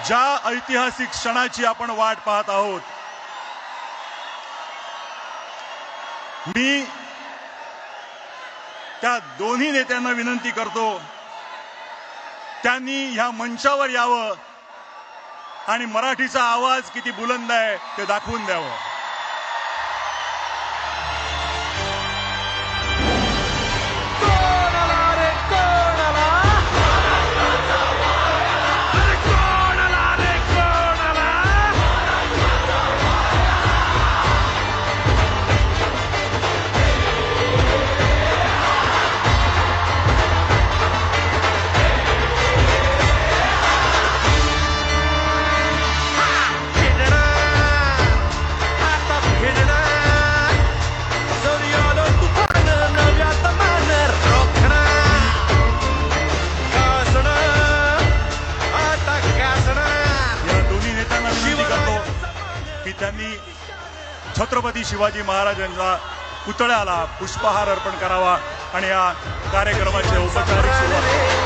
ज्या ऐतिहासिक क्षणाची आपण वाट पाहत आहोत, मी त्या दोन्ही नेत्यांना विनंती करतो, त्यांनी ह्या मंचावर यावं आणि मराठीचा आवाज किती बुलंद आहे ते दाखवून द्यावं. की त्यांनी छत्रपती शिवाजी महाराजांच्या पुतळ्याला पुष्पहार अर्पण करावा आणि या कार्यक्रमाची औपचारिक सुरुवात